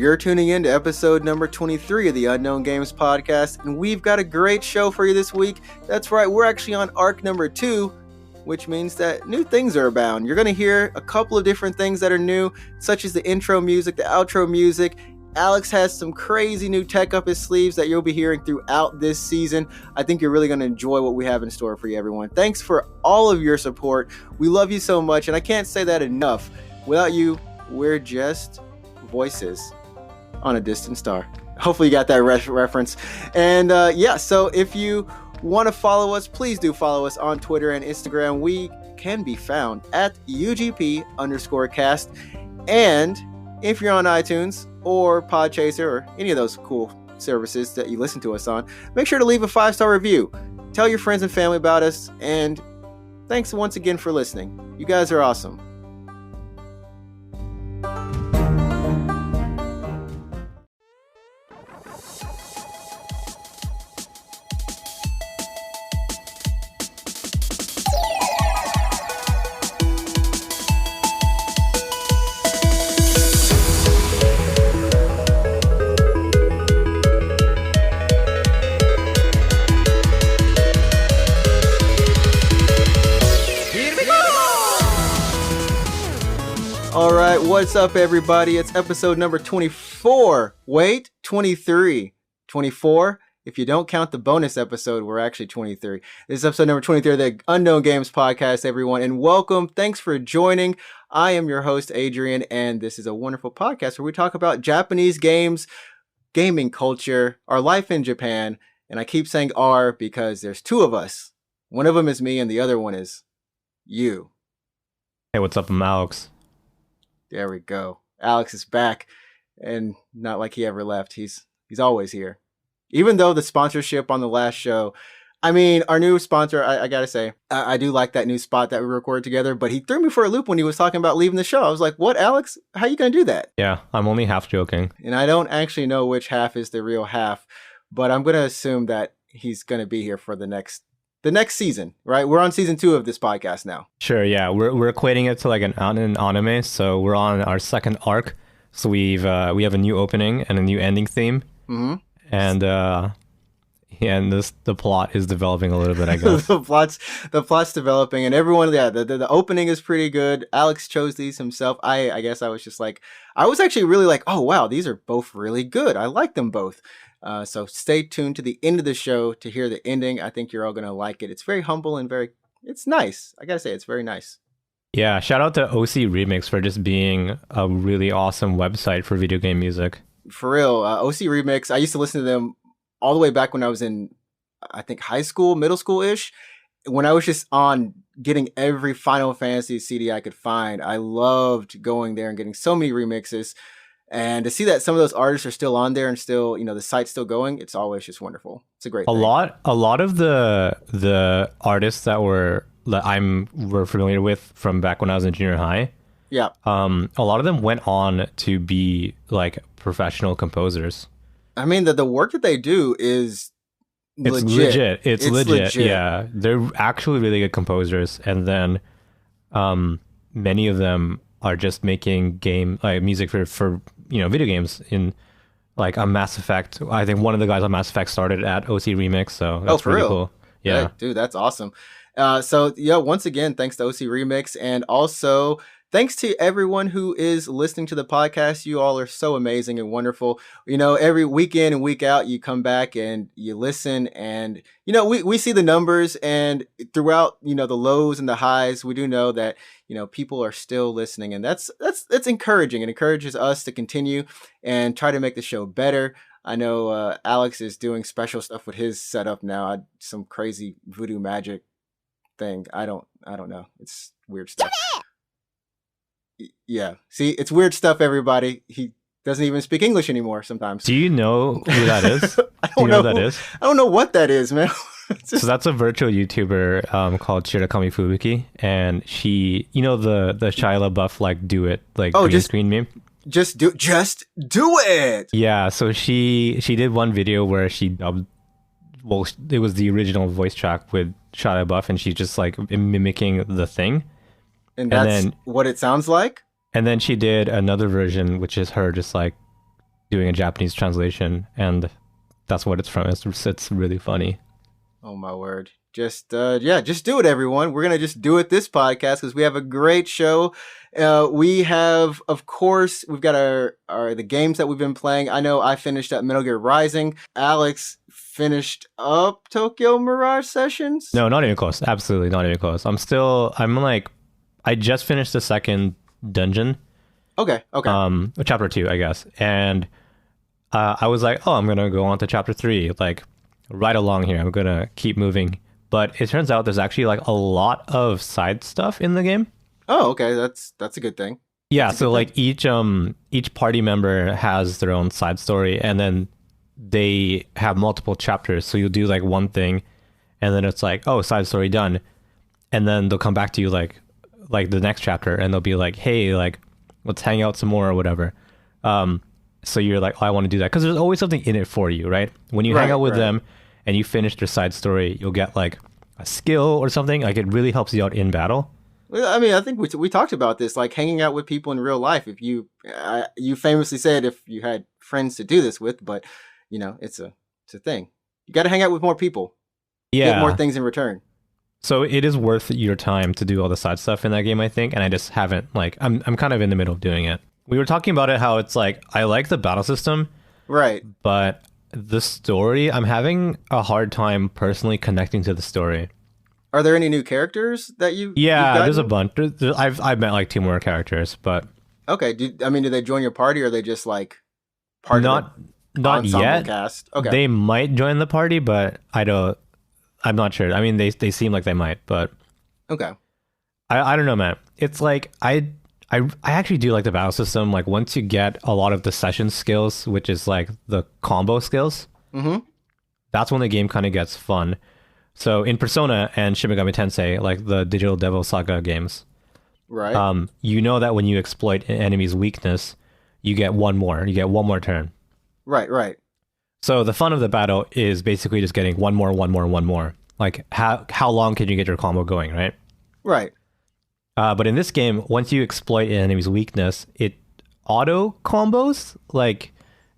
You're tuning in to episode number 23 of the Unknown Games podcast, and we've got a great show for you this week. That's right, we're actually on arc number 2, which means that new things are abound. You're going to hear a couple of different things that are new, such as the intro music, the outro music. Alex has some crazy new tech up his sleeves that you'll be hearing throughout this season. I think you're really going to enjoy what we have in store for you, everyone. Thanks for all of your support. We love you so much, and I can't say that enough. Without you, we're just voices on a distant star. Hopefully you got that reference. And so if you want to follow us, please do follow us on Twitter and Instagram. We can be found at UGP_cast. And if you're on iTunes or Podchaser or any of those cool services that you listen to us on, make sure to leave a 5-star review. Tell your friends and family about us. And thanks once again for listening. You guys are awesome. What's up, everybody? It's episode number 24. Wait, 23. 24? If you don't count the bonus episode, we're actually 23. This is episode number 23 of the Unknown Games podcast, everyone, and welcome. Thanks for joining. I am your host, Adrian, and this is a wonderful podcast where we talk about Japanese games, gaming culture, our life in Japan, and I keep saying our because there's two of us. One of them is me, and the other one is you. Hey, what's up? I'm Alex. There we go. Alex is back, and not like he ever left. He's always here. Even though the sponsorship on the last show, I mean, our new sponsor, I gotta say, I do like that new spot that we recorded together, but he threw me for a loop when he was talking about leaving the show. I was like, what, Alex? How you gonna do that? Yeah, I'm only half joking. And I don't actually know which half is the real half, but I'm gonna assume that he's gonna be here for the next season, right? We're on season 2 of this podcast now. Sure, yeah. We're equating it to like an anime, so we're on our second arc. So we have a new opening and a new ending theme, and the plot is developing a little bit, I guess. the plot's developing, and everyone, yeah, the opening is pretty good. Alex chose these himself. I guess I was just like, I was actually really like, oh wow, these are both really good. I like them both. So stay tuned to the end of the show to hear the ending. I think you're all going to like it. It's very humble and it's nice. I got to say, it's very nice. Yeah, shout out to OC Remix for just being a really awesome website for video game music. For real, OC Remix, I used to listen to them all the way back when I was in, I think, high school, middle school-ish. When I was just on getting every Final Fantasy CD I could find, I loved going there and getting so many remixes. And to see that some of those artists are still on there and still, the site's still going, it's always just wonderful. It's a great thing. A lot of the artists that we're familiar with from back when I was in junior high. Yeah. A lot of them went on to be like professional composers. I mean, the work that they do is legit. It's legit. Yeah. They're actually really good composers. And then many of them are just making music for video games in like a Mass Effect. I think one of the guys on Mass Effect started at OC Remix, so that's really cool. Yeah. Hey, dude, that's awesome. So yeah, once again, thanks to OC Remix, and also thanks to everyone who is listening to the podcast. You all are so amazing and wonderful. Every week in and week out, you come back and you listen, and we see the numbers, and throughout the lows and the highs, we do know that people are still listening, and that's encouraging. It encourages us to continue and try to make the show better. I know Alex is doing special stuff with his setup now. Some crazy voodoo magic thing. I don't know. It's weird stuff. Yeah. See, it's weird stuff, everybody. He doesn't even speak English anymore sometimes. Do you know who that is? I don't know who that is. I don't know what that is, man. So that's a virtual YouTuber called Shirakami Fubuki, and she, the Shia LaBeouf like do it green screen meme. Just do it. Yeah, so she did one video where she dubbed. Well, it was the original voice track with Shia LaBeouf, and she's just like mimicking the thing. And that's what it sounds like? And then she did another version, which is her just like doing a Japanese translation, and that's what it's from. It's really funny. Oh my word. Just just do it, everyone. We're gonna just do it this podcast because we have a great show. We have, of course, we've got our the games that we've been playing. I know I finished up Metal Gear Rising. Alex finished up Tokyo Mirage Sessions. No, not even close. Absolutely not even close. I just finished the second dungeon. Okay. Chapter 2, I guess. And I was like, oh, I'm gonna go on to chapter 3, like right along here. I'm gonna keep moving. But it turns out there's actually like a lot of side stuff in the game. Oh, okay. That's a good thing. Yeah, so like each party member has their own side story, and then they have multiple chapters. So you'll do like one thing, and then it's like, oh, side story done. And then they'll come back to you like the next chapter, and they'll be like, hey, like let's hang out some more or whatever. So you're like, oh, I want to do that, because there's always something in it for you, right? When you hang out with them and you finish their side story, you'll get like a skill or something. Like it really helps you out in battle. Well, I mean, I think we talked about this, like hanging out with people in real life. If you famously said if you had friends to do this with, but it's a thing. You got to hang out with more people. Yeah, get more things in return. So it is worth your time to do all the side stuff in that game, I think, and I just haven't, like, I'm kind of in the middle of doing it. We were talking about it, how it's like, I like the battle system, right? But the story, I'm having a hard time personally connecting to the story. Are there any new characters that you? Yeah, there's a bunch. I've met like 2 more characters, but okay. Do they join your party, or are they just like part of the not yet? Cast? Okay, they might join the party, but I'm not sure. I mean, they seem like they might, but okay. I don't know, man. It's like I actually do like the battle system. Like once you get a lot of the session skills, which is like the combo skills, that's when the game kind of gets fun. So in Persona and Shin Megami Tensei, like the Digital Devil Saga games, right? You know that when you exploit an enemy's weakness, you get one more turn. Right. So the fun of the battle is basically just getting one more. Like how long can you get your combo going, right? Right. But in this game, once you exploit an enemy's weakness, it auto combos. Like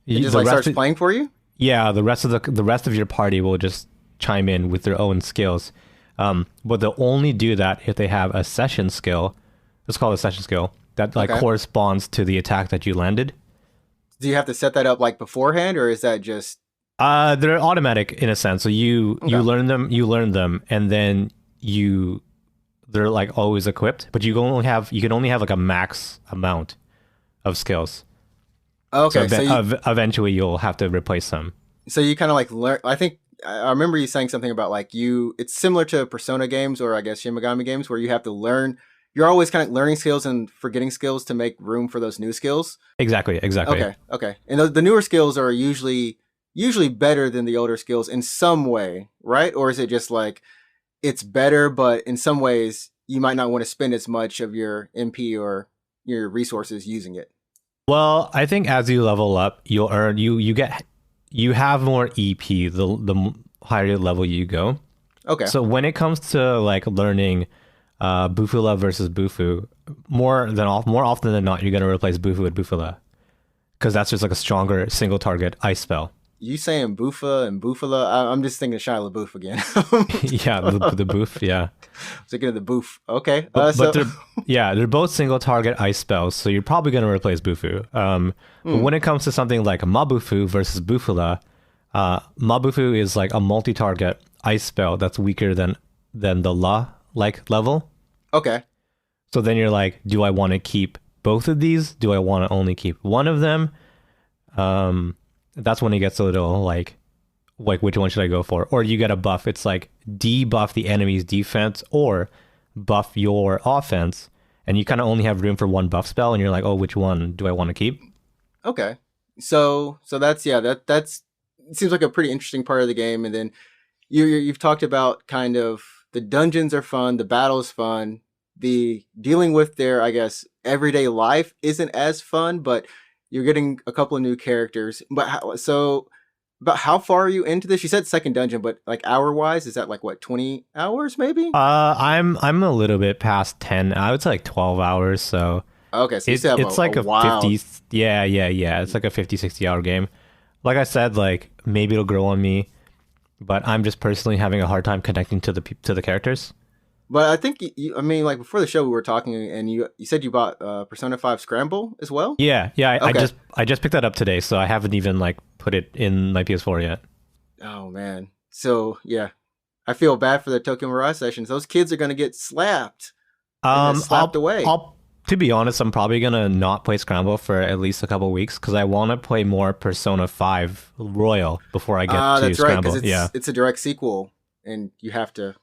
it just like starts playing for you. Yeah, the rest of your party will just chime in with their own skills. But they'll only do that if they have a session skill. Let's call it a session skill that like corresponds to the attack that you landed. Do you have to set that up like beforehand, or is that just? They're automatic in a sense. So you learn them, and then they're like always equipped. But you can only have like a max amount of skills. Okay, so eventually you'll have to replace them. So you kind of like learn. I think I remember you saying something about like it's similar to Persona games, or I guess Shin Megami games, where you have to learn. You're always kind of learning skills and forgetting skills to make room for those new skills. Exactly. Okay. And the newer skills are usually better than the older skills in some way, right? Or is it just like it's better, but in some ways you might not want to spend as much of your MP or your resources using it? Well, I think as you level up, you'll earn you have more EP the higher level you go. Okay. So when it comes to like learning Bufula versus Bufu, more often than not, you're going to replace Bufu with Bufula, because that's just like a stronger single target ice spell. You saying Bufa and Bufula? I'm just thinking of Shia LaBeouf again. Yeah, the Boof, yeah. Thinking of the Boof. Okay. But they're both single target ice spells, so you're probably going to replace Bufu. But when it comes to something like Mabufu versus Bufula, Mabufu is like a multi-target ice spell that's weaker than the La-like level. Okay. So then you're like, do I want to keep both of these? Do I want to only keep one of them? That's when it gets a little like which one should I go for? Or you get a buff. It's like debuff the enemy's defense or buff your offense, and you kind of only have room for one buff spell, and you're like, oh, which one do I want to keep? Okay. So that's that's it seems like a pretty interesting part of the game. And then you've talked about kind of the dungeons are fun, the battle's fun, the dealing with their, I guess, everyday life isn't as fun, but you're getting a couple of new characters. But about how far are you into this? You said second dungeon, but like hour wise, is that like what, 20 hours maybe? I'm a little bit past 10. I would say like 12 hours. So Okay, so you still have It's like a a wild. 50, yeah. It's like a 50, 60 hour game. Like I said, like maybe it'll grow on me, but I'm just personally having a hard time connecting to the characters. But I think I mean, like before the show, we were talking, and you said you bought Persona 5 Scramble as well. Yeah. Okay. I just picked that up today, so I haven't even like put it in my PS4 yet. Oh man. So yeah, I feel bad for the Tokyo Mirage Sessions. Those kids are gonna get slapped. They're gonna get slapped away. I'll to be honest, I'm probably gonna not play Scramble for at least a couple of weeks because I want to play more Persona 5 Royal before I get to That's right, Scramble. because it's a direct sequel, and you have to.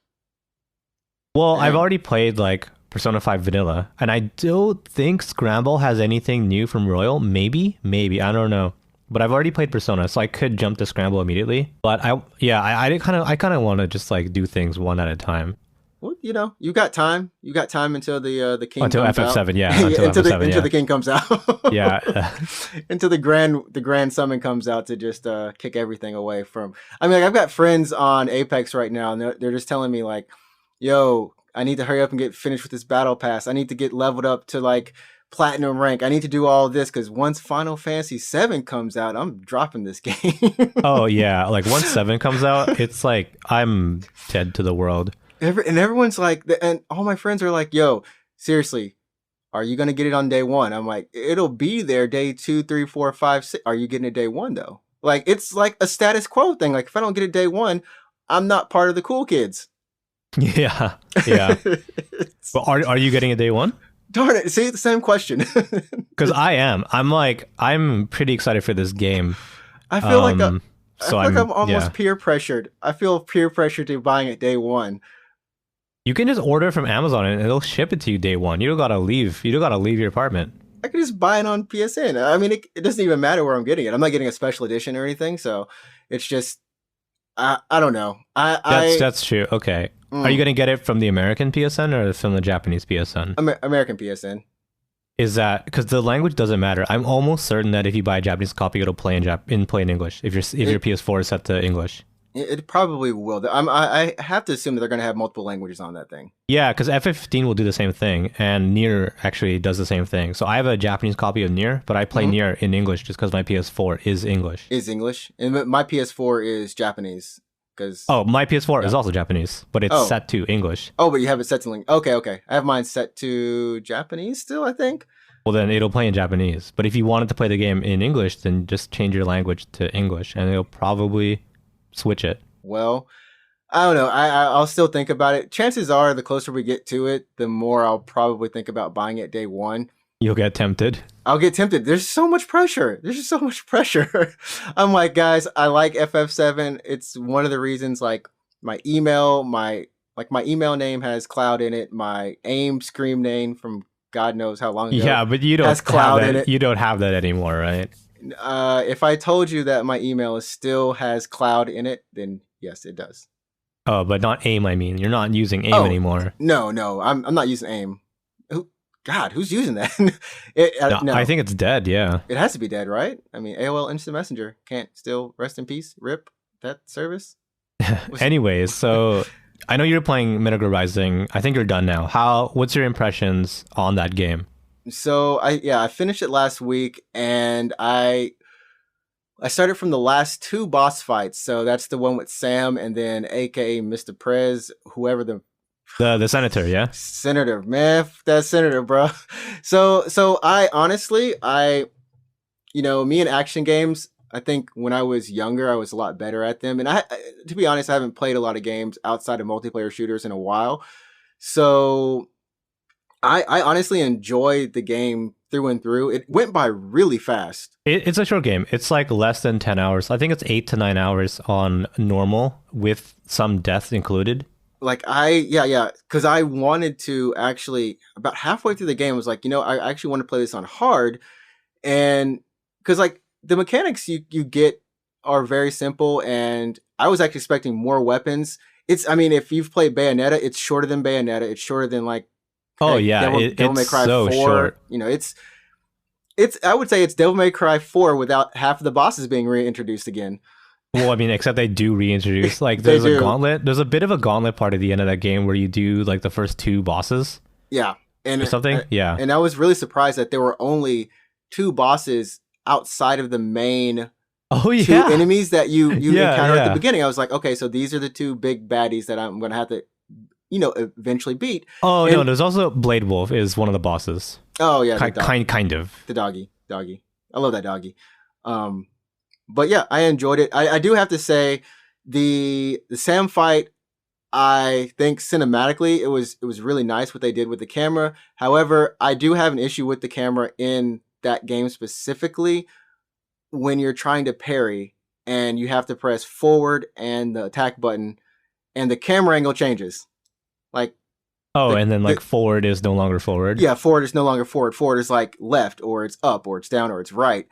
Well, Dang. I've already played like Persona 5 Vanilla, and I don't think Scramble has anything new from Royal. Maybe, I don't know. But I've already played Persona, so I could jump to Scramble immediately. But I kind of want to just like do things one at a time. Well, you got time. You got time until the king Until comes FF7, out. yeah. Until FF7, until the king comes out. Yeah. Until the grand summon comes out to just kick everything away from. I mean, like, I've got friends on Apex right now, and they're just telling me like, "Yo, I need to hurry up and get finished with this battle pass. I need to get leveled up to like platinum rank. I need to do all this because once Final Fantasy VII comes out, I'm dropping this game." Oh yeah, like once 7 comes out, it's like I'm dead to the world. And everyone's like, and all my friends are like, "Yo, seriously, are you gonna get it on day one?" I'm like, "It'll be there day 2, 3, 4, 5, 6. Are you getting it day one though?" Like it's like a status quo thing. Like if I don't get it day one, I'm not part of the cool kids. Yeah. But are you getting a day one? Darn it! See, the same question. Because I am. I'm pretty excited for this game. I feel like I'm almost yeah. peer pressured. I feel peer pressured to buying it day one. You can just order from Amazon and it'll ship it to you day one. You don't gotta leave. You don't gotta leave your apartment. I could just buy it on PSN. I mean, it doesn't even matter where I'm getting it. I'm not getting a special edition or anything, so it's just I don't know. That's true. Okay. Are you gonna get it from the American PSN or from the Japanese PSN? American PSN. Is that because the language doesn't matter? I'm almost certain that if you buy a Japanese copy, it'll play in plain English. If your PS4 is set to English. It probably will. I have to assume that they're going to have multiple languages on that thing. Yeah, because FF15 will do the same thing, and Nier actually does the same thing. So I have a Japanese copy of Nier, but I play Nier in English just because my PS4 is English. And my PS4 is Japanese. My PS4 is also Japanese, but it's set to English. Oh, but you have it set to Okay. I have mine set to Japanese still, I think. Well, then it'll play in Japanese. But if you wanted to play the game in English, then just change your language to English, and it'll probably switch it. Well, I don't know. I'll still think about it. Chances are, the closer we get to it, the more I'll probably think about buying it day one. You'll get tempted. I'll get tempted. There's so much pressure. There's just so much pressure. I'm like, guys, I like FF7. It's one of the reasons, like, my email name has Cloud in it. My AIM Scream name from God knows how long ago. Yeah, but you don't has Cloud in it. You don't have that anymore, right? If I told you that my email still has Cloud in it, then yes, it does. Oh, but not AIM. I mean, you're not using AIM anymore. No, I'm not using AIM. Who's using that? No, I think it's dead. Yeah, it has to be dead, right? I mean, AOL Instant Messenger can't still rest in peace. RIP that service. Anyways, so I know you're playing Metal Gear Rising. I think you're done now. What's your impressions on that game? So I finished it last week, and I started from the last 2 boss fights. So that's the one with Sam, and then AKA Mr. Prez, whoever the senator, yeah, senator, man, that senator, bro. So I honestly, me in action games, I think when I was younger, I was a lot better at them. And to be honest, I haven't played a lot of games outside of multiplayer shooters in a while. So I honestly enjoyed the game through and through. It went by really fast. It's a short game. It's like less than 10 hours. I think it's 8 to 9 hours on normal with some deaths included. Like because I wanted to actually, about halfway through the game, I was like, I actually want to play this on hard. And because like the mechanics you get are very simple, and I was actually expecting more weapons. If you've played Bayonetta, it's shorter than Bayonetta. It's shorter than like, Devil May Cry 4. Short. It's I would say it's Devil May Cry 4 without half of the bosses being reintroduced again. Well, I mean, except they do reintroduce, like, there's a gauntlet. There's a bit of a gauntlet part at the end of that game where you do, like, the first 2 bosses. Yeah. and or something. Yeah. and I was really surprised that there were only two bosses outside of the main Oh two yeah. enemies that you Yeah, encounter at the yeah. beginning. I was like, okay, so these are the two big baddies that I'm gonna have to, eventually beat. Oh no, And there's also Blade Wolf is one of the bosses. oh yeah, Kind of. the doggy. I love that doggy. Um, but yeah, I enjoyed it. I do have to say, the Sam fight, I think cinematically it was really nice what they did with the camera. However, I do have an issue with the camera in that game specifically when you're trying to parry and you have to press forward and the attack button and the camera angle changes. Like Oh, the, and then like the forward is no longer forward. yeah, forward is no longer forward. Forward is like left or it's up or it's down or it's right.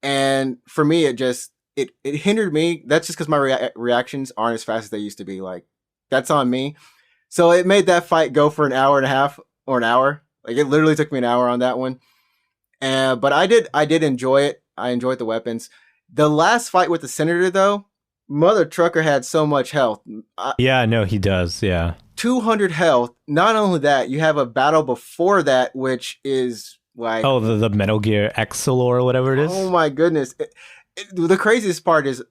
And for me, it hindered me. That's just because my reactions aren't as fast as they used to be. Like that's on me. So it made that fight go for an hour and a half or an hour. Like it literally took me an hour on that one. But I did enjoy it. I enjoyed the weapons. The last fight with the senator though, Mother Trucker had so much health. Yeah, no, he does. Yeah. 200 health. Not only that, you have a battle before that, which is like, Oh, the Metal Gear Exil or whatever it is. oh my goodness. The craziest part is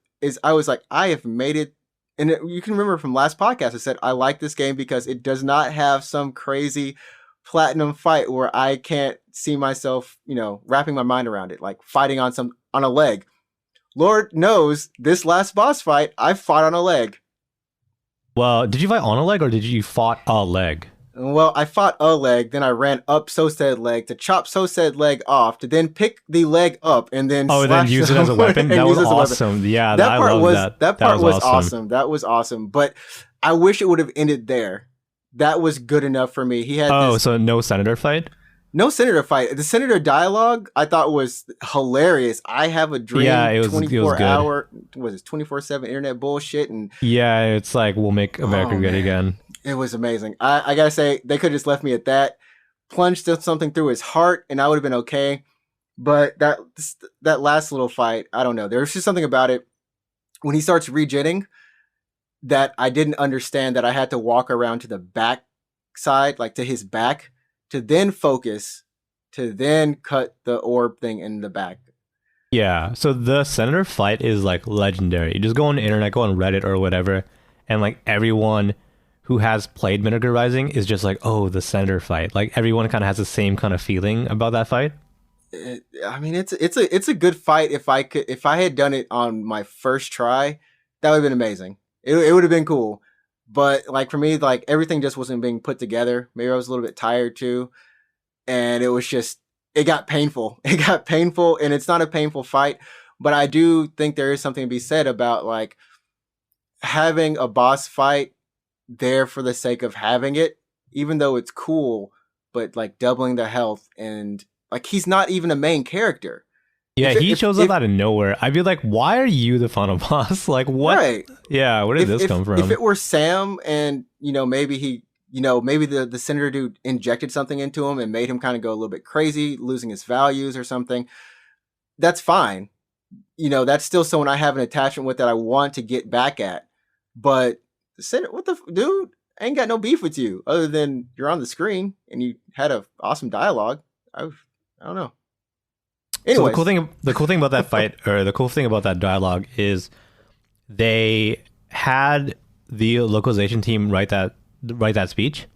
I was like, I have made it. And you can remember from last podcast, I said, I like this game because it does not have some crazy platinum fight where I can't see myself, wrapping my mind around it, like fighting on a leg. Lord knows this last boss fight, I fought on a leg. Well, did you fight on a leg or did you fought a leg? Well, I fought a leg, then I ran up so said leg to chop so said leg off, to then pick the leg up and then and then use it as a weapon. That was awesome. Yeah, that I part love was that. that part was awesome. That was awesome. But I wish it would have ended there. That was good enough for me. He had so no senator fight? No senator fight. The senator dialogue I thought was hilarious. I have a dream. Yeah, it was 24-hour. Was it 24/7 internet bullshit? And yeah, it's like we'll make America great again. It was amazing. I gotta say they could have just left me at that. Plunged something through his heart, and I would have been okay. But that last little fight, I don't know. There's just something about it when he starts regenning that I didn't understand. That I had to walk around to the back side, like to his back, to then focus, to then cut the orb thing in the back. Yeah, so the senator fight is like legendary. You just go on the internet, go on Reddit or whatever, and like everyone who has played Metal Gear Rising is just like, oh, the senator fight. Like everyone kind of has the same kind of feeling about that fight. I mean, it's a good fight. If I had done it on my first try, that would have been amazing. It would have been cool. But like for me, like everything just wasn't being put together. Maybe I was a little bit tired too, and it got painful. It got painful, and it's not a painful fight, but I do think there is something to be said about like having a boss fight there for the sake of having it, even though it's cool, but like doubling the health and like he's not even a main character. Yeah, he shows up out of nowhere. I'd be like, why are you the final boss? Like, what? Right. Yeah, where did this come from? If it were Sam and, maybe maybe the senator dude injected something into him and made him kind of go a little bit crazy, losing his values or something, that's fine. That's still someone I have an attachment with that I want to get back at. But the senator, dude, I ain't got no beef with you other than you're on the screen and you had a awesome dialogue. I don't know. Anyways. So the cool thing about that fight, or the cool thing about that dialogue, is they had the localization team write that speech.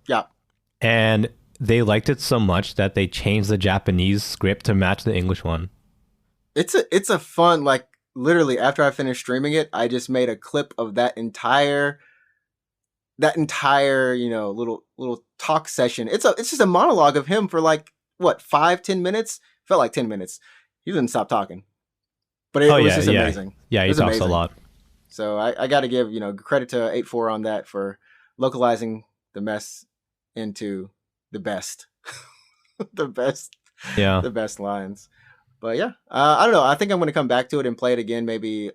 Yeah. And they liked it so much that they changed the Japanese script to match the English one. It's a fun, like literally after I finished streaming it, I just made a clip of that entire little talk session. It's just a monologue of him for like what, 5-10 minutes? Felt like 10 minutes. He didn't stop talking. But it was just amazing. Yeah, he talks a lot. So I got to give, credit to 8-4 on that for localizing the mess into the best. the best lines. But yeah, I don't know. I think I'm going to come back to it and play it again maybe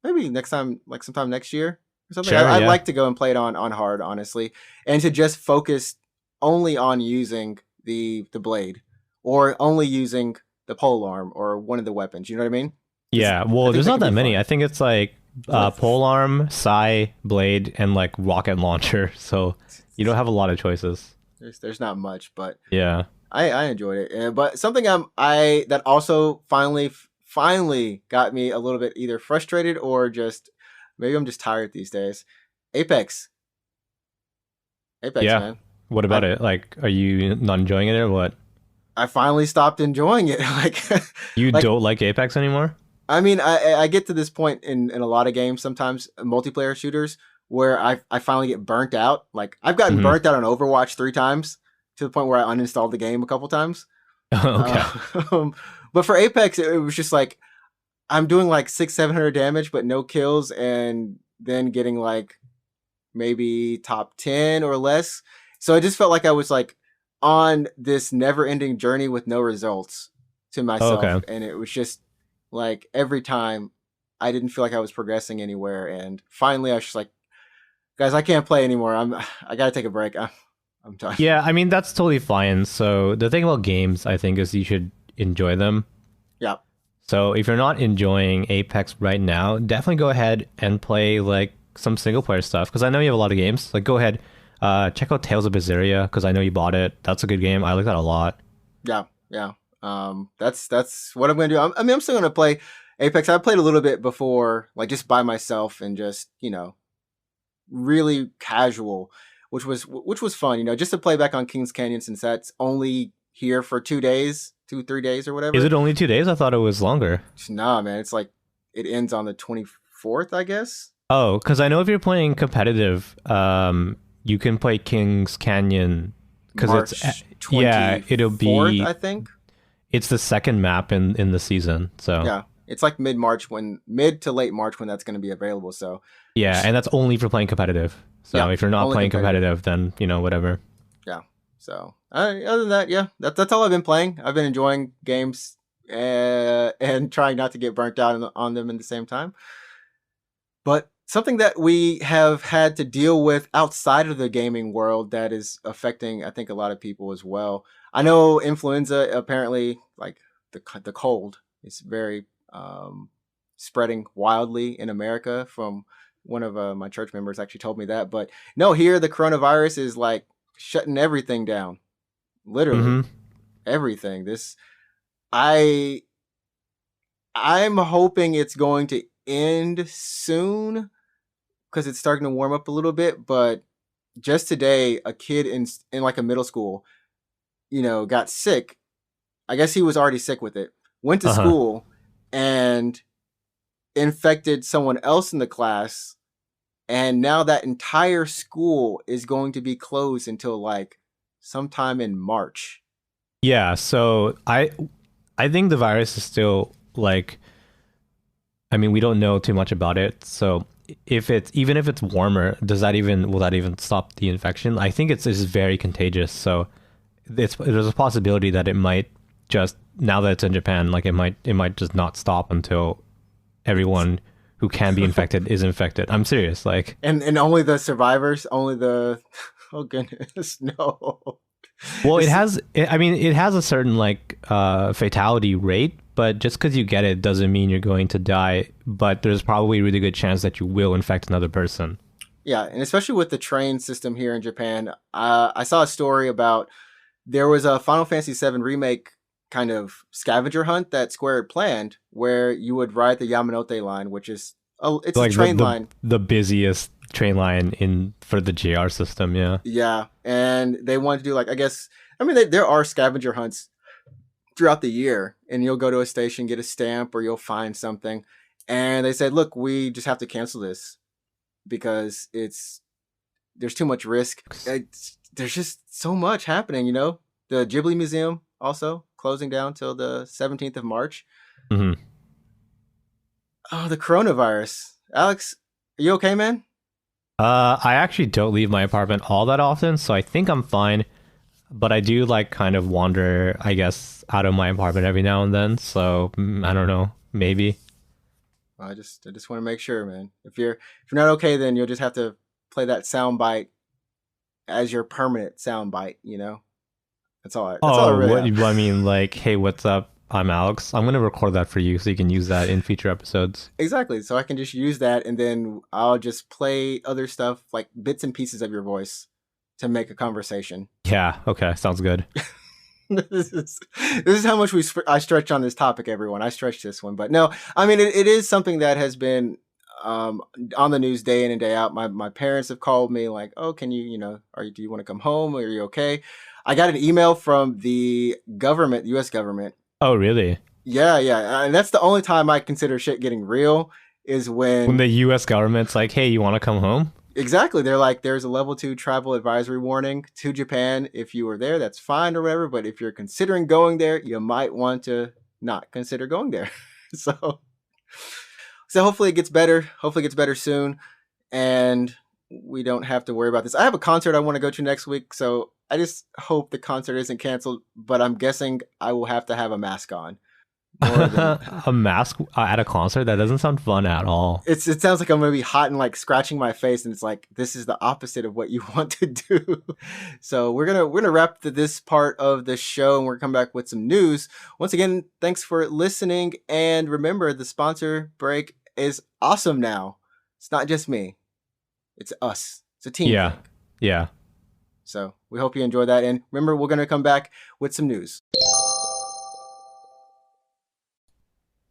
next time, like sometime next year or something. Sure, I'd like to go and play it on hard, honestly, and to just focus only on using the blade or only using the polearm or one of the weapons. You know what I mean? Yeah, well, there's not that many. I think it's like polearm, Psy, blade, and like rocket launcher. So you don't have a lot of choices. There's not much, but Yeah. I enjoyed it. But something that also finally got me a little bit either frustrated or just maybe I'm just tired these days. Apex, Apex, Yeah. man. What about I it? Like, are you not enjoying it or what? I finally stopped enjoying it. Like, You like don't like Apex anymore? I mean, I get to this point in a lot of games sometimes multiplayer shooters where I finally get burnt out. Like I've gotten Hmm. burnt out on Overwatch 3 times to the point where I uninstalled the game a couple times. Okay. Uh, but for Apex, it was just like I'm doing like 600-700 damage, but no kills, and then getting like maybe top 10 or less. So I just felt like I was like on this never-ending journey with no results to Oh, myself, okay. and it was just like every time I didn't feel like I was progressing anywhere, and finally I was just like, guys, I can't play anymore. I gotta take a break. I'm done. Yeah, I mean that's totally fine. So the thing about games, I think, is you should enjoy them. Yeah, So if you're not enjoying Apex right now, definitely go ahead and play like some single player stuff because I know you have a lot of games. Like go ahead, check out Tales of Berseria because I know you bought it. That's a good game. I like that a lot. yeah. That's what I'm gonna do. I mean, I'm still gonna play Apex. I played a little bit before, like just by myself and just really casual, which was fun. Just to play back on Kings Canyon since that's only here for 2 days, 3 days or Is whatever. it only 2 days? I thought it was longer. Nah, man, it's like it ends on the 24th, I guess. Oh, because I know if you're playing competitive, you can play Kings Canyon because March yeah, it'll 24th, be I think. it's the second map in the season. So Yeah, it's like mid to late March when that's going to be available. So yeah, and that's only for playing competitive. So yeah, if you're not only playing competitive. competitive, then whatever. Yeah. So other than that, yeah, that's all I've been playing. I've been enjoying games and trying not to get burnt out on them at the same time. But something that we have had to deal with outside of the gaming world that is affecting, I think, a lot of people as well. I know influenza apparently, like the cold, is very spreading wildly in America. From one of my church members actually told me that. But no, here the coronavirus is like shutting everything down, literally Mm-hmm. everything. I I'm hoping it's going to end soon because it's starting to warm up a little bit. But just today, a kid in like a middle school, got sick. I guess he was already sick with it. Went to Uh-huh. school and infected someone else in the class, and now that entire school is going to be closed until like sometime in March. Yeah, so I think the virus is still like I mean, we don't know too much about it. So if it's even if it's warmer, will that even stop the infection? I think it's very contagious. So there's a possibility that it might just now that it's in Japan, like it might just not stop until everyone who can be infected is infected. I'm serious. Like, And only the survivors, only the oh goodness, no. well, It's, I mean, it has a certain like fatality rate, but just because you get it doesn't mean you're going to die. But there's probably a really good chance that you will infect another person. yeah, and especially with the train system here in Japan, I saw a story about there was a Final Fantasy VII remake kind of scavenger hunt that Square had planned, where you would ride the Yamanote line, which is it's a Like the train line. the busiest train line in for the JR system. Yeah. Yeah, and they wanted to do like I mean there are scavenger hunts throughout the year, and you'll go to a station, get a stamp, or you'll find something, and they said, look, we just have to cancel this because there's too much risk. There's just so much happening. The Ghibli Museum also closing down till the 17th of March. Hmm. Oh, the coronavirus. Alex, are you okay, man? I actually don't leave my apartment all that often, so I think I'm fine. But I do like kind of wander, I guess, out of my apartment every now and then. So I don't know, maybe. I just want to make sure, man. If you're not okay, then you'll just have to play that sound bite as your permanent sound bite. That's all I Oh, really what have. I mean, like, hey, what's up? I'm Alex. I'm gonna record that for you so you can use that in future episodes. Exactly. So I can just use that, and then I'll just play other stuff like bits and pieces of your voice to make a conversation. Yeah. Okay. Sounds good. This is how much I stretch on this topic, everyone. I stretch this one, but no, I mean it is something that has been on the news day in and day out. My parents have called me like, oh, can you do you want to come home? Are you okay? I got an email from the government, U.S. government. Oh, really? Yeah, and that's the only time I consider shit getting real is when the U.S. government's like, hey, you want to come home? Exactly. They're like, there's a level 2 travel advisory warning to Japan. If you were there, that's fine or whatever. But if you're considering going there, you might want to not consider going there. So hopefully it gets better. Hopefully it gets better soon. And we don't have to worry about this. I have a concert I want to go to next week. So I just hope the concert isn't canceled. But I'm guessing I will have to have a mask on. A mask at a concert? That doesn't sound fun at all. It sounds like I'm gonna be hot and like scratching my face, and it's like this is the opposite of what you want to do. So we're gonna wrap this part of the show, and we're gonna come back with some news. Once again, thanks for listening, and remember the sponsor break is awesome now. It's not just me; it's us. It's a team. Yeah. So we hope you enjoy that, and remember we're gonna come back with some news.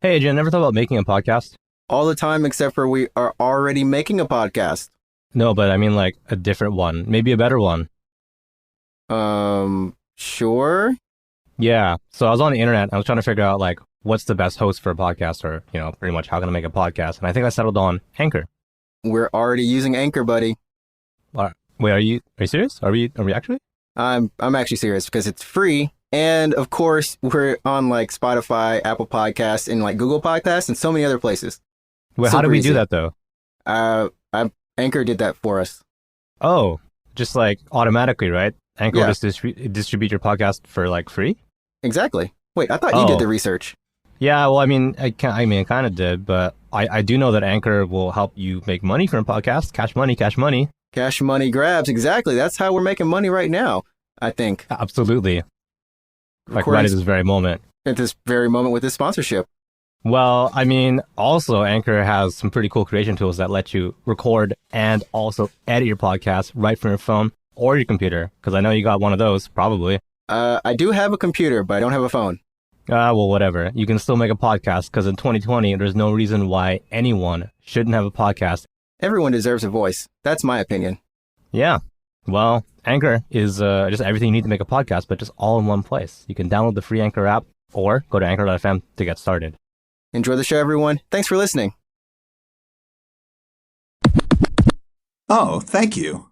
Hey, Adrian, never thought about making a podcast? All the time, except for we are already making a podcast. No, but I mean like a different one. Maybe a better one. Sure. Yeah. So I was on the internet. I was trying to figure out like what's the best host for a podcast or, pretty much how can I make a podcast? And I think I settled on Anchor. We're already using Anchor, buddy. Wait, are you serious? Are we actually? I'm actually serious because it's free. And of course, we're on like Spotify, Apple Podcasts, and like Google Podcasts, and so many other places. Wait, how do we do that though? Anchor did that for us. Oh, just like automatically, right? Anchor will just distribute your podcast for like free? Exactly. Wait, I thought you did the research. Yeah, well, I kind of did, but I do know that Anchor will help you make money from a podcast. Cash money. Cash money grabs. Exactly. That's how we're making money right now, I think. Absolutely. Like right at this very moment. At this very moment with this sponsorship. Well, I mean, also Anchor has some pretty cool creation tools that let you record and also edit your podcast right from your phone or your computer. Because I know you got one of those, probably. I do have a computer, but I don't have a phone. Well, whatever. You can still make a podcast because in 2020, there's no reason why anyone shouldn't have a podcast. Everyone deserves a voice. That's my opinion. Yeah. Well, Anchor is just everything you need to make a podcast, but just all in one place. You can download the free Anchor app or go to anchor.fm to get started. Enjoy the show, everyone. Thanks for listening. Oh, thank you.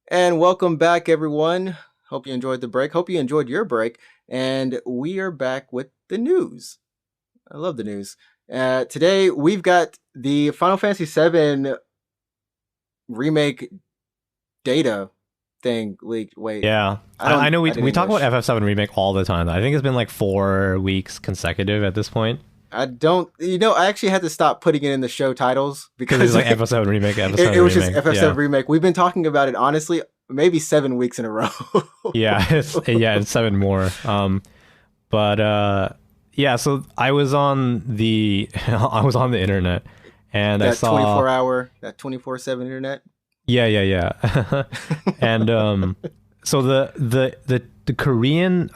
And welcome back, everyone. Hope you enjoyed the break. Hope you enjoyed your break. And we are back with the news. I love the news. Today, we've got the Final Fantasy VII remake data thing leaked. Wait. Yeah. I know we talk about FF7 remake all the time. I think it's been like 4 weeks consecutive at this point. I actually had to stop putting it in the show titles because it's like FF7 remake, it was just FF7 remake. We've been talking about it, honestly, maybe 7 weeks in a row. it's 7 more. Yeah, so I was on the internet and I saw that 24/7 internet. Yeah. And so the Korean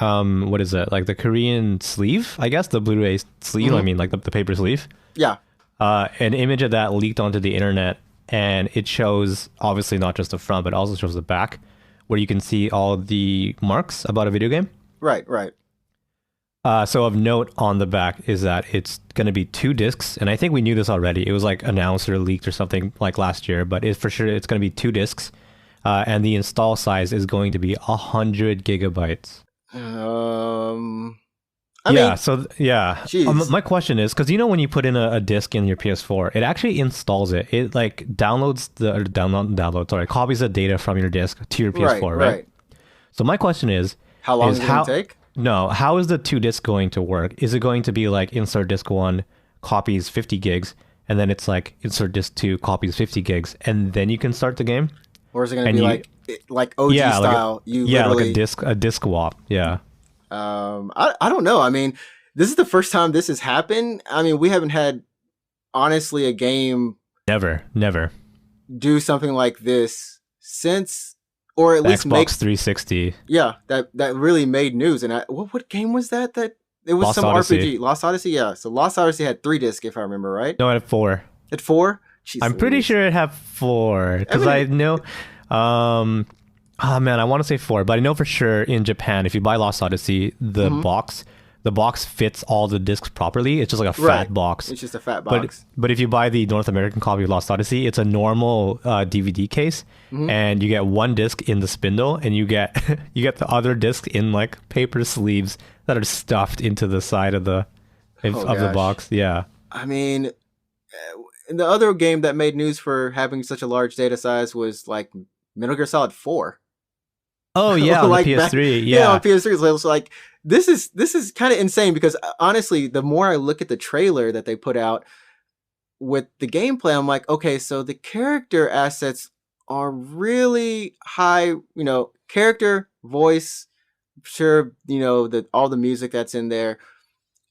what is it? Like the Korean sleeve, I guess, the Blu-ray sleeve, mm-hmm. I mean like the paper sleeve. Yeah. An image of that leaked onto the internet, and it shows obviously not just the front but also shows the back where you can see all the marks about a video game. Right. So of note on the back is that it's going to be 2 discs, and I think we knew this already. It was like announced or leaked or something like last year, but for sure it's going to be 2 discs, and the install size is going to be 100 gigabytes. My question is, because when you put in a disc in your PS4, it actually installs it. It like copies the data from your disc to your PS4, right? So my question is, how long is it going to take? No, how is the 2 disc going to work? Is it going to be like insert disc 1 copies 50 gigs, and then it's like insert disc 2 copies 50 gigs, and then you can start the game? Or is it going to be like OG style? Like a disc swap. Yeah. I don't know. I mean, this is the first time this has happened. I mean, we haven't had honestly a game. Never. do something like this since, or at The least Xbox make 360. yeah, that really made news. And what game was that? That it was Lost some Odyssey. RPG. Lost Odyssey, yeah. So Lost Odyssey had 3 discs, if I remember right. No, at 4. At 4? Jeez I'm pretty Louise. sure it had 4 because I know. Oh man, I want to say 4, but I know for sure in Japan, if you buy Lost Odyssey, the box fits all the discs properly. It's just like a fat box. It's just a fat box. But if you buy the North American copy of Lost Odyssey, it's a normal DVD case, and you get 1 disc in the spindle, and you get the other disc in like paper sleeves that are stuffed into the side of the the box. Yeah. I mean, the other game that made news for having such a large data size was like Metal Gear Solid 4. Oh yeah, on like the PS3. on PS3. So it's like this is kind of insane because honestly, the more I look at the trailer that they put out with the gameplay, I'm like, okay, so the character assets are really high. You know, character, voice, sure. You know, all the music that's in there.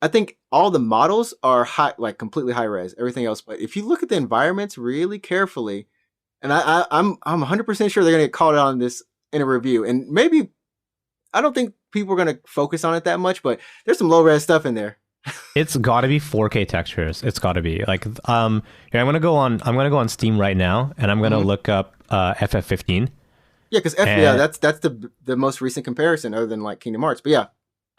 I think all the models are high, like completely high res. Everything else, but if you look at the environments really carefully, and I'm 100% sure they're gonna get called out on this in a review, and maybe I don't think people are gonna focus on it that much, but there's some low res stuff in there. It's got to be 4K textures. It's got to be like here, I'm gonna go on Steam right now, and I'm gonna look up FF15. Yeah, because that's the most recent comparison other than like Kingdom Hearts, but yeah.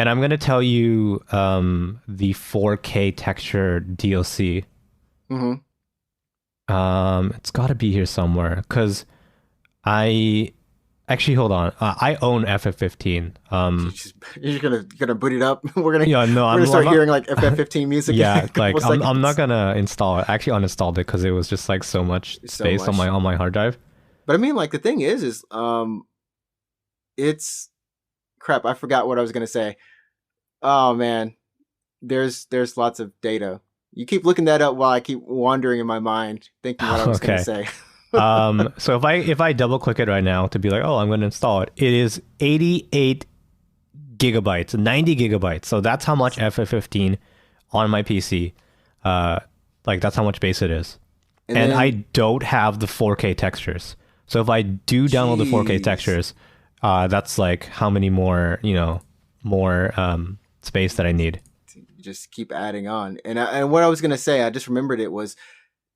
And I'm gonna tell you the 4K texture DLC. It's got to be here somewhere because I actually hold on. I own FF15. You're gonna boot it up. We're gonna I'm start hearing like FF15 music. Yeah, like I'm not gonna install it. I actually uninstalled it because it was just like so much space on my hard drive. But I mean, like the thing is it's crap. I forgot what I was gonna say. Oh man, there's lots of data. You keep looking that up while I keep wandering in my mind thinking what I was gonna say. So if I double click it right now to be like, oh, I'm going to install it, it is 88 gigabytes, 90 gigabytes. So that's how much FF15 on my PC. Like that's how much space it is. And I don't have the 4K textures. So if I do download the 4K textures, that's like how many more, space that I need. Just keep adding on. And what I was going to say, I just remembered it was,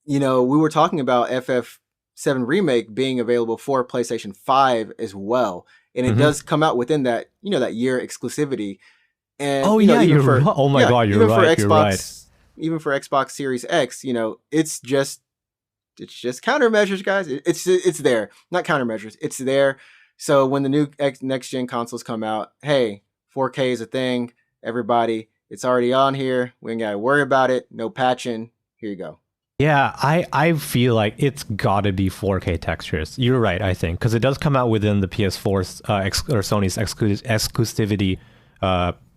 we were talking about FF7 Remake being available for PlayStation 5 as well. And it does come out within that, that year exclusivity. And you're right. Oh my God, you're right. You're right. Even for Xbox Series X, it's just countermeasures, guys. It's there. Not countermeasures. It's there. So when the new next gen consoles come out, hey, 4K is a thing. Everybody, it's already on here. We ain't got to worry about it. No patching. Here you go. Yeah, I feel like it's got to be 4K textures. You're right, I think, because it does come out within the PS4's or Sony's exclusivity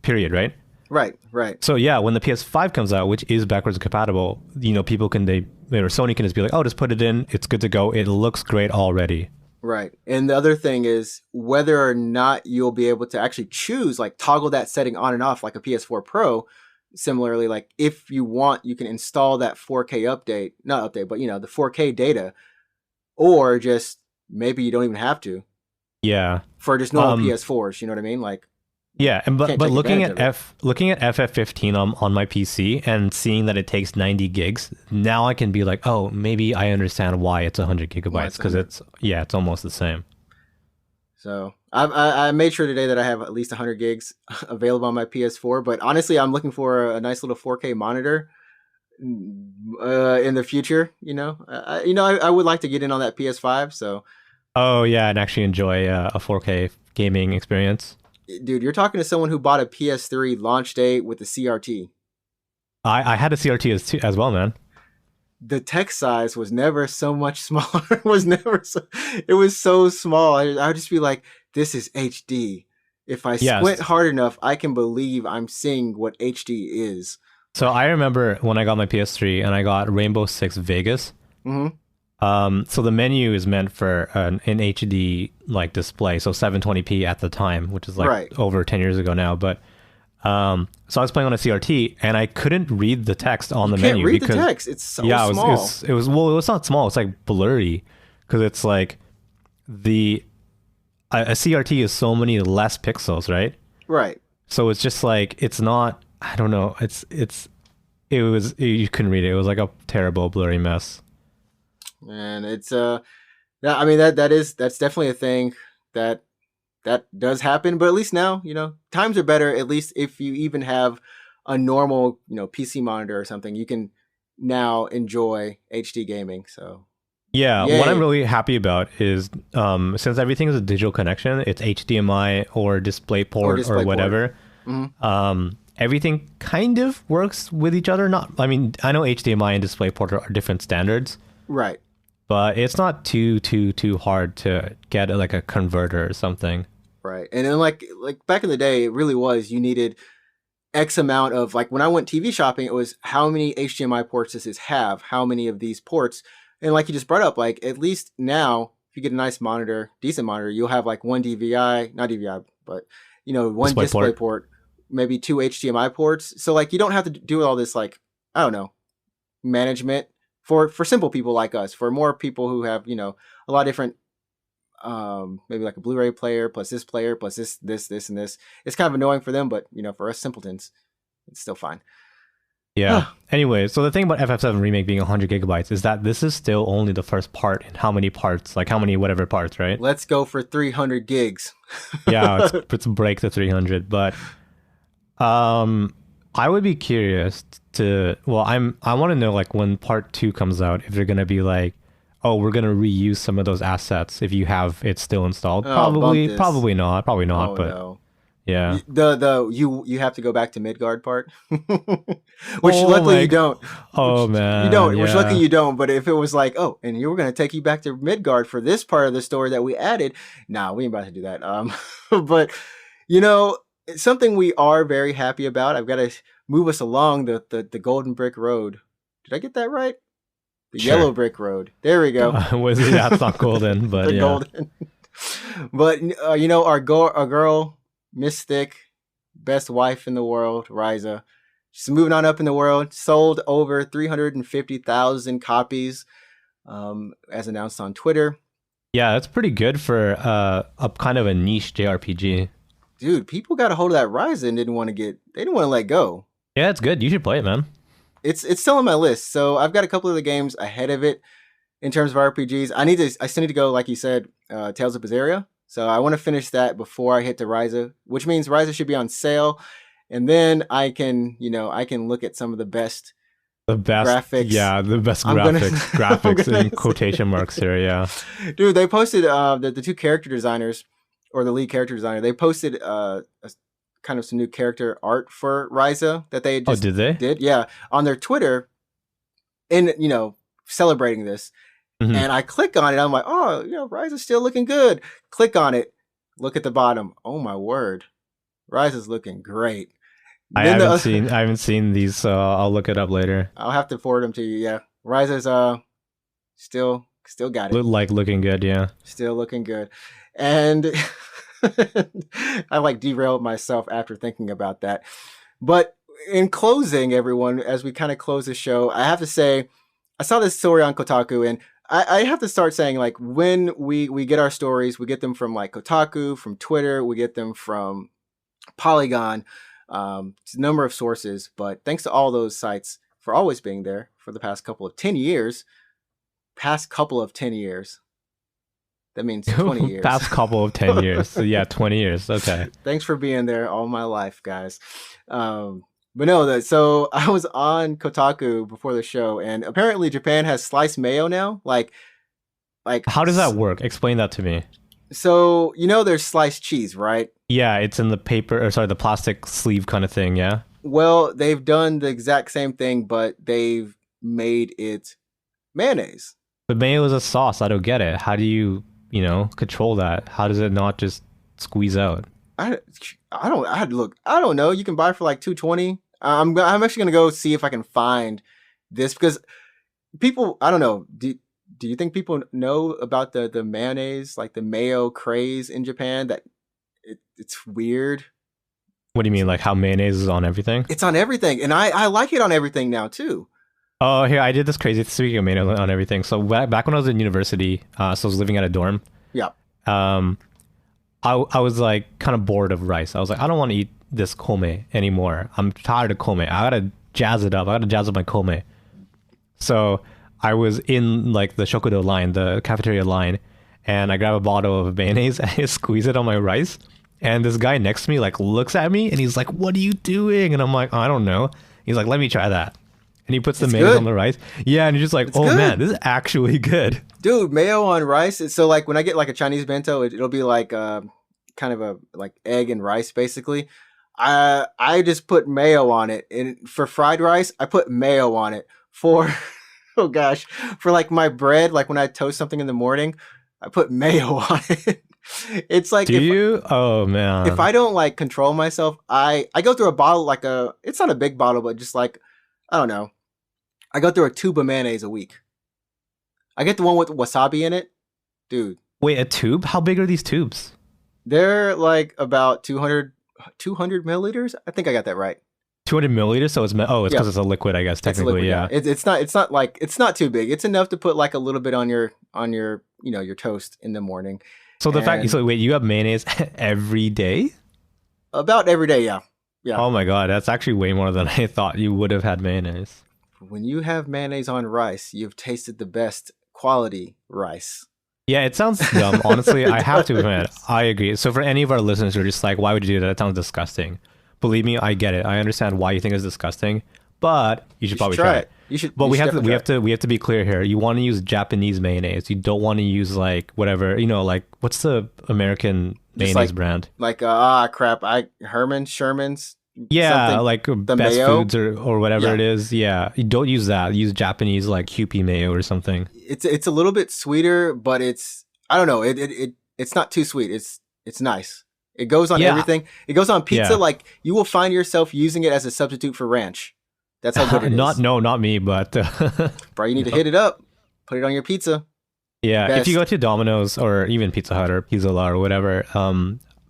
period, right? Right. So yeah, when the PS5 comes out, which is backwards compatible, Sony can just be like, oh, just put it in. It's good to go. It looks great already. Right. And the other thing is whether or not you'll be able to actually choose, like toggle that setting on and off like a PS4 Pro. Similarly, like if you want, you can install that 4K not update, but the 4K data, or just maybe you don't even have to. Yeah. For just normal PS4s, you know what I mean? Like, yeah, and but looking at FF15 on my PC and seeing that it takes 90 gigs, now I can be like, oh, maybe I understand why it's 100 gigabytes because it's almost the same. So I made sure today that I have at least 100 gigs available on my PS4. But honestly, I'm looking for a nice little 4K monitor in the future. I would like to get in on that PS5. So. Oh yeah, and actually enjoy a 4K gaming experience. Dude, you're talking to someone who bought a PS3 launch date with a CRT. I had a CRT as well, man. The text size was never so much smaller. It was so small. I would just be like, this is HD. If I squint hard enough, I can believe I'm seeing what HD is. So I remember when I got my PS3 and I got Rainbow Six Vegas. So the menu is meant for an HD like display, so 720p at the time, which is like over 10 years ago now. But so I was playing on a CRT and I couldn't read the text on the menu because the text. It's so small. It was not small. It's like blurry. because it's like a CRT is so many less pixels, right? Right. So it's just like, it's not, I don't know, you couldn't read it. It was like a terrible blurry mess. And it's I mean that's definitely a thing that does happen, but at least now, times are better. At least if you even have a normal, PC monitor or something, you can now enjoy HD gaming. So yeah, yay. What I'm really happy about is since everything is a digital connection, it's HDMI or DisplayPort or whatever. Mm-hmm. Everything kind of works with each other. I mean, I know HDMI and DisplayPort are different standards, Right. but it's not too hard to get like a converter or something. Right. And then like back in the day, it really was, you needed X amount of, like when I went TV shopping, it was how many HDMI ports does this have? How many of these ports? And like you just brought up, like at least now, if you get a nice monitor, decent monitor, you'll have like one DVI, not DVI, but one display port, maybe two HDMI ports. So like you don't have to do all this, like, I don't know, management for simple people like us. For more people who have, a lot of different maybe like a Blu-ray player plus this and this. It's kind of annoying for them, but for us simpletons, it's still fine. Yeah. Anyway, so the thing about FF7 Remake being 100 gigabytes is that this is still only the first part in how many parts, like how many whatever parts, right? Let's go for 300 gigs. Yeah, let's break the 300. But I would be curious I want to know, like, when part 2 comes out, if they're gonna be like, oh, we're gonna reuse some of those assets if you have it still installed. Probably not. But no. Yeah. You have to go back to Midgard part, which luckily you don't. Man, you don't. Yeah. Which luckily you don't. But if it was like, oh, and you were gonna take you back to Midgard for this part of the story that we added, nah, we ain't about to do that. But it's something we are very happy about. I've got to move us along the golden brick road. Did I get that right? The yellow brick road. There we go. That's not golden, but yeah. Golden. But our girl. Mystic, best wife in the world, Ryza. She's moving on up in the world. Sold over 350,000 copies, as announced on Twitter. Yeah, that's pretty good for a kind of a niche JRPG. Dude, people got a hold of that Ryza and didn't want to let go. Yeah, it's good. You should play it, man. It's still on my list. So I've got a couple of the games ahead of it in terms of RPGs. I still need to go, like you said, Tales of Berseria. So I want to finish that before I hit to Ryza, which means Ryza should be on sale. And then I can look at some of the best graphics. Yeah, the best graphics in quotation marks here, yeah. Dude, they posted the two character designers, or the lead character designer, they posted kind of some new character art for Ryza that they just did they? did, yeah, on their Twitter, and celebrating this. Mm-hmm. And I click on it. I'm like, oh, Ryza's still looking good. Click on it. Look at the bottom. Oh my word, Ryza's looking great. I haven't seen these, so I'll look it up later. I'll have to forward them to you. Yeah, Ryza's still got it. Looking good, yeah. Still looking good, and I like derailed myself after thinking about that. But in closing, everyone, as we kind of close the show, I have to say, I saw this story on Kotaku, and I have to start saying, like, when we get our stories, we get them from like Kotaku, from Twitter, we get them from Polygon, it's a number of sources, but thanks to all those sites for always being there for the past couple of 10 years. That means 20 years. Past couple of 10 years. So yeah, 20 years. Okay. Thanks for being there all my life, guys. But no, so I was on Kotaku before the show, and apparently Japan has sliced mayo now. Like how does that work? Explain that to me. So there's sliced cheese, right? Yeah, it's in the plastic sleeve kind of thing. Yeah. Well, they've done the exact same thing, but they've made it mayonnaise. But mayo is a sauce. I don't get it. How do you control that? How does it not just squeeze out? I don't know. You can buy it for like $2.20. I'm actually gonna go see if I can find this, because people, I don't know. Do you think people know about the mayonnaise, like the mayo craze in Japan? That it's weird. What do you mean, like how mayonnaise is on everything? It's on everything, and I like it on everything now too. Oh, here I did this crazy. Speaking of mayo on everything. So back when I was in university, so I was living at a dorm. Yeah. Um, I was like kind of bored of rice. I was like, I don't want to eat this kome anymore. I'm tired of kome. I gotta jazz it up. I gotta jazz up my kome. So I was in like the shokudo line, the cafeteria line, and I grab a bottle of mayonnaise and I squeeze it on my rice. And this guy next to me like looks at me and he's like, "What are you doing?" And I'm like, "I don't know." He's like, "Let me try that." And he puts the It's mayonnaise good. on the rice. Yeah, and you're just like, It's "Oh good. man, this is actually good." Dude, mayo on rice. So like when I get like a Chinese bento, it'll be like kind of a like egg and rice basically. I just put mayo on it, and for fried rice, I put mayo on it. For oh gosh, for like my bread, like when I toast something in the morning, I put mayo on it. It's like Do you? Oh if man. I don't like control myself, I go through a bottle like a it's not a big bottle, but just like I don't know. I go through a tube of mayonnaise a week. I get the one with wasabi in it, dude. Wait, a tube? How big are these tubes? They're like about 200 milliliters. I think I got that right. 200 milliliters. So it's Yeah, because it's a liquid, I guess. it's a Technically, liquid. Yeah, yeah. it's not like it's not too big. It's enough to put like a little bit on your your toast in the morning, So the fact, and so wait, you have mayonnaise every day? about every day. Yeah, yeah. Oh my god, that's actually way more than I thought you would have had mayonnaise. When you have mayonnaise on rice, you've tasted the best quality rice. Yeah, it sounds dumb. Honestly, I It have to admit, does. I agree. So for any of our listeners who are just like, why would you do that? That sounds disgusting. Believe me, I get it. I understand why you think it's disgusting, but you should You should probably try try it. it. But You we should have to definitely we try have it. to we have to be clear here. You want to use Japanese mayonnaise. You don't want to use like whatever, like what's the American Just mayonnaise brand? like crap. Sherman's Yeah, something like the Best mayo. Foods or whatever Yeah, it is. Yeah, you don't use that. Use Japanese like QP mayo or something. it's a little bit sweeter, but it's I don't know. It's not too sweet. It's nice. It goes on Yeah, everything. It goes on pizza. yeah. Like you will find yourself using it as a substitute for ranch. That's how good it Not is, no, not me, but bro. You need to no. hit it up. Put it on your pizza. Yeah, if you go Best. to Domino's or even Pizza Hut or Pizza La or whatever,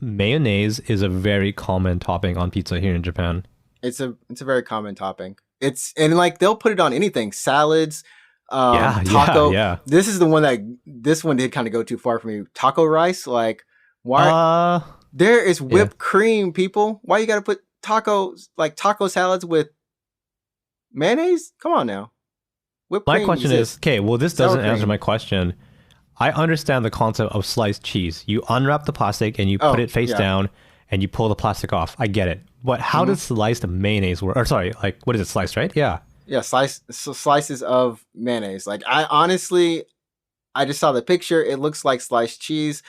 mayonnaise is a very common topping on pizza here in Japan. It's a very common topping. It's and like they'll put it on anything, salads, Yeah, yeah, taco. yeah. This one did kind of go too far for me. Taco rice, like why Uh, there is yeah. whipped cream, people. Why you got to put taco salads with mayonnaise? Come on now, whipped My cream question is, exists. okay, well, this Sour doesn't answer cream. my question. I understand the concept of sliced cheese. You unwrap the plastic and you put Oh it face yeah, down and you pull the plastic off. I get it. But how hmm does sliced mayonnaise work? Or sorry, like what is it? Sliced, right? Yeah. yeah. Slices of mayonnaise. Like I honestly, I just saw the picture. It looks like sliced cheese.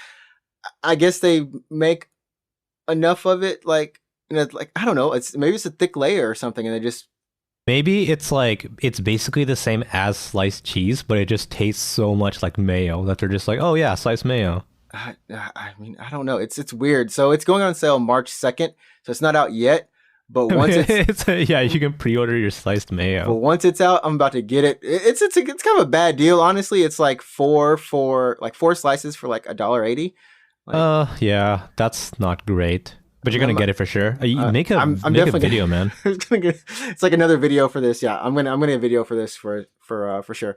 I guess they make enough of it, like like I don't know. Maybe it's a thick layer or something, and they just Maybe it's basically the same as sliced cheese, but it just tastes so much like mayo that they're just like, oh yeah, sliced mayo. I mean, I don't know. It's weird. So it's going on sale March 2nd, so it's not out yet. But once it's Yeah, you can pre-order your sliced but mayo. once it's out, I'm about to get it. It's kind of a bad deal, honestly. It's like four slices for like $1.80. Like Yeah, that's not great. But you're gonna I'm get it for sure. You I'm make a definitely video, man. it's like another video for this. Yeah, I'm gonna video for this for sure.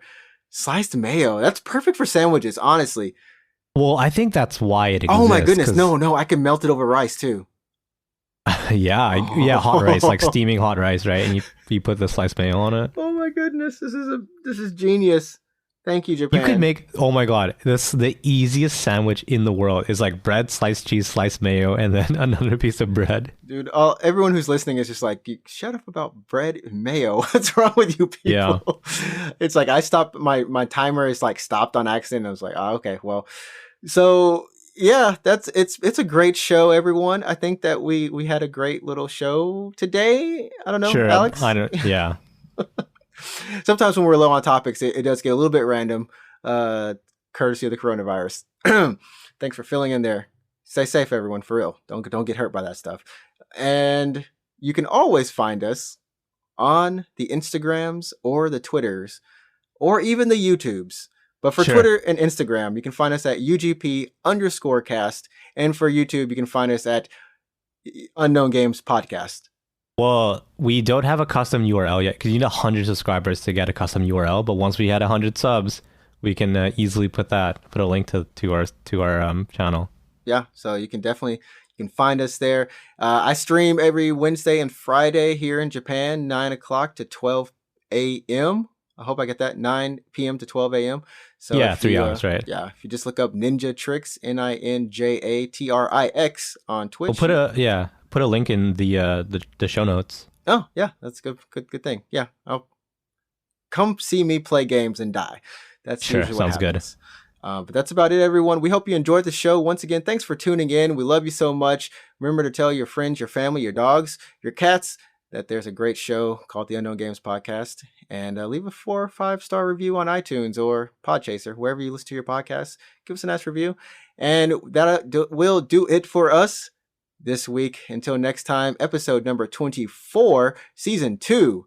Sliced mayo. That's perfect for sandwiches, honestly. Well, I think that's why it Oh my exists. goodness, no, I can melt it over rice too. Yeah, yeah, hot rice, like steaming hot rice, right? And you put the sliced mayo on it. Oh my goodness, this is genius. Thank you, You could Japan. make, oh my god, this the easiest sandwich in the world is like bread, sliced cheese, sliced mayo, and then another piece of bread. Dude, everyone who's listening is just like, shut up about bread and mayo. What's wrong with you Yeah, people? It's like I stopped my timer is like stopped on accident. I was like, oh, okay, well, so yeah, it's a great show, everyone. I think that we had a great little show today. I don't know, sure. Alex. I don't. Yeah, Sometimes when we're low on topics, it does get a little bit random, uh, courtesy of the coronavirus. Thanks for filling in there. Stay safe, everyone. For real, don't get hurt by that stuff. And you can always find us on the Instagrams or the Twitters or even the YouTubes. But for sure. Twitter and Instagram, you can find us at UGP_cast. And for YouTube, you can find us at Unknown Games Podcast. Well, we don't have a custom URL yet because you need 100 subscribers to get a custom URL. But once we had 100 subs, we can easily put a link to our channel. Yeah, so you can find us there. I stream every Wednesday and Friday here in Japan, 9 o'clock to 12 a.m. I hope I get that, 9 p.m. to 12 a.m. So yeah, 3 hours, right? Yeah, if you just look up Ninja Tricks, NinjaTrix on Twitch. We'll put a link in the show notes. Oh yeah, that's good thing. Yeah, I'll come see me play games and die. That's sure, usually what sounds happens. But that's about it, everyone. We hope you enjoyed the show. Once again, thanks for tuning in. We love you so much. Remember to tell your friends, your family, your dogs, your cats that there's a great show called the Unknown Games Podcast. And leave a 4 or 5-star review on iTunes or Podchaser, wherever you listen to your podcasts. Give us a nice review. And that will do it for us this week. Until next time, episode number 24, season 2.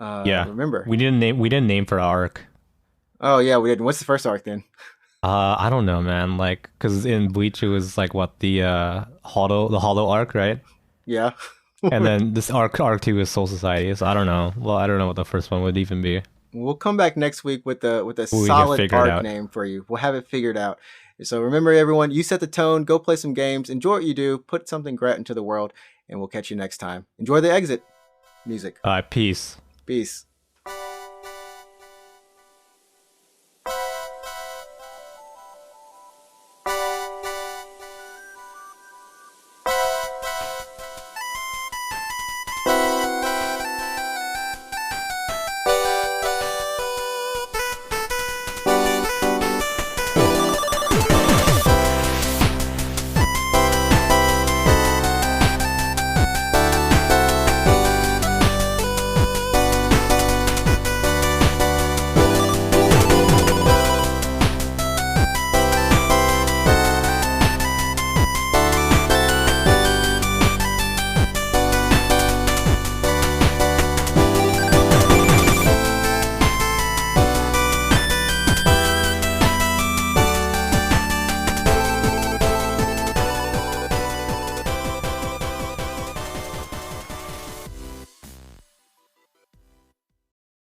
Remember, we didn't name for our arc. Oh yeah, we didn't. What's the first arc then? I don't know, man. Like, because in Bleach it was like what the hollow arc, right? Yeah. And then this arc 2 is Soul Society. So I don't know. Well, I don't know what the first one would even be. We'll come back next week with a solid arc name for you. We'll have it figured out. So remember, everyone, you set the tone. Go play some games. Enjoy what you do. Put something great into the world, and we'll catch you next time. Enjoy the exit music. Peace. Peace.